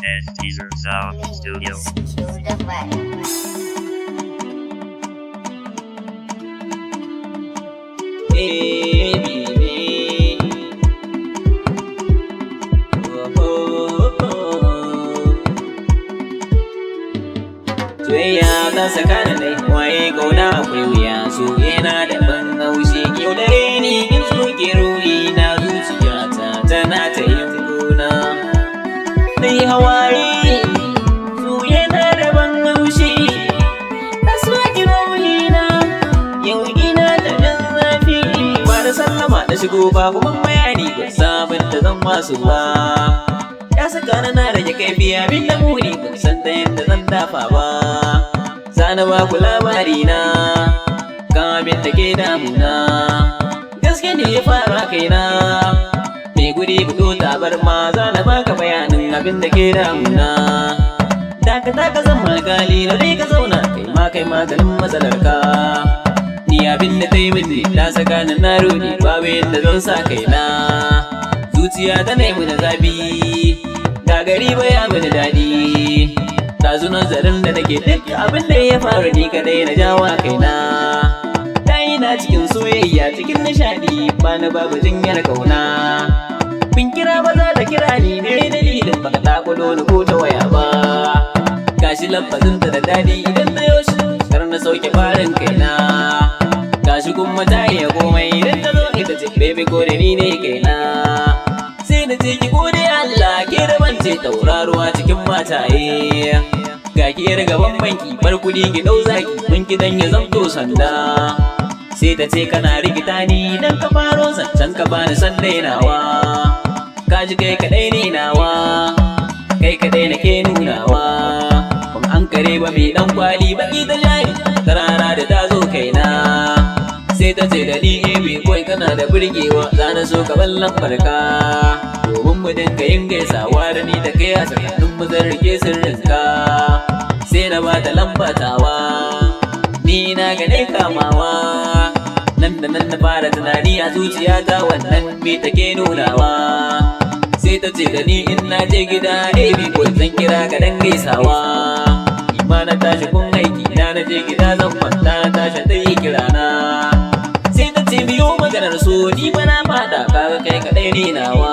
and Teaser Sound Studio. Soyayya ta saka da dai waye kauna akwai wuya so yana da ban haushi yau dare ni in soke ruhi na zuciyata tana ta yin gona dai hawaye so yana da ban haushi ta soke ruhi na yau ina da dan zafi ba da sallama da shigo ba kuma bayani ba sabon da zan masu ba ya saka na rage kaifi abin da muni ban san ta yadda zan dafa ba zana ba ku labari na kan abin da ke damuna gaske ne ya fara kaina mai guri buɗo tabar ma zana baka bayanin abin da ke damuna dakata ka zan alkali na dai ka zauna kai maganin matsalar ka ni abin da ta yi mini ta saka na rudi babu yadda zan sa kaina zuciya ta naimu da zafi ga gari baya mini daɗi tazu nazarin da nake duk abin da ya faru ni kadai na jawa kaina tayi na cikin soyayya cikin nishadi bana babu jinyar kauna bin kira ba za ta kira ni ne dalilin baka takulo ni ko ta waya ba gashi lafazin ta da daɗi idan na yoshi kar na sauke farin kaina gashi kuma ta iya komai idan ta zo ita ce baby ko da ni ne kaina sai na ce ki gode Allah ke da bance tauraruwa cikin mataye ga ki yar gaban banki bar kudi ki dau zaki mun ki dan ya zamto sanda sai ta ce kana rikita ni dan ka faro zancen ka bani san dainawa ka ji kai kadai ne nawa kai kadai nake nunawa kun an kare ba mai dan kwali baki ta jari tarara da ta zo kaina sai ta ce da ni ebe kawai kana da burgewa zana so ka ballan barka domin mu dinga yin gaisawa da ni da kai a tsakanin mu zan rike sirrinka sai na ba ta lambatawa ni na ga dai kamawa nan da nan na fara tunani a zuciyata wannan me take nunawa sai ta ce da ni in na je gida ebe kawai zan kira ka dan gaisawa ima na tashi kun aiki na je gida zan kwanta na tashi ta yi kirana ce biyo maganar so ni ba na fada kaga kai kadai ne nawa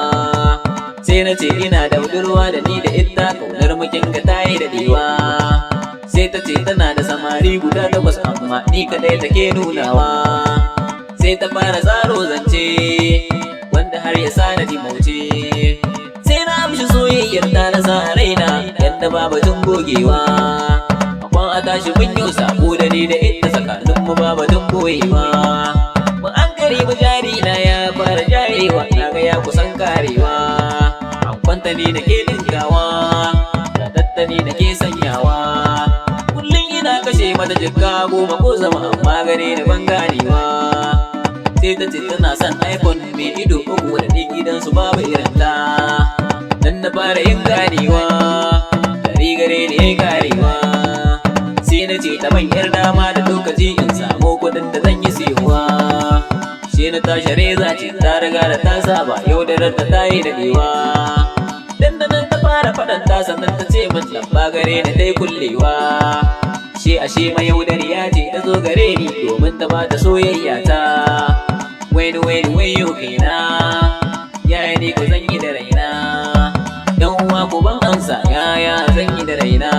sai na ce ina da budurwa da ni da ita kaunar mukin ga tayi da diwa sai ta ce tana da samari guda 8 amma ni kadai take nunawa sai ta fara tsaro zance wanda har ya sa na mauce sai na amshi soyayyar ta na sa raina yadda babatun gogewa akwan a tashi mun yau sabo da ni da ita tsakaninmu babatun boyewa mu jari na ya fara jarewa na ga ya kusan karewa an kwanta ni da ke dinkawa da tattani da ke sanyawa kullum ina kashe mata jikka 10 ko zama amma gare da ban ganewa sai ta ce tana son iPhone mai ido 3 da ɗin gidansu babu irin ta dan na fara yin ganewa gare gare da ya karewa sai na ce ta ban yar dama da lokaci in samu kuɗin da zan yi siyowa sai na tashi reza ce ta riga da ta saba yau da ranta ta yi daɗewa dandanan ta fara faɗan ta sannan ta ce min lamba gare ni dai kullewa she ashe mai yaudariya ce ta zo gare ni domin ta bata soyayya ta waini wayo kaina yaya ne ku zan yi da raina yan uwa ku ban amsa yaya zan yi da raina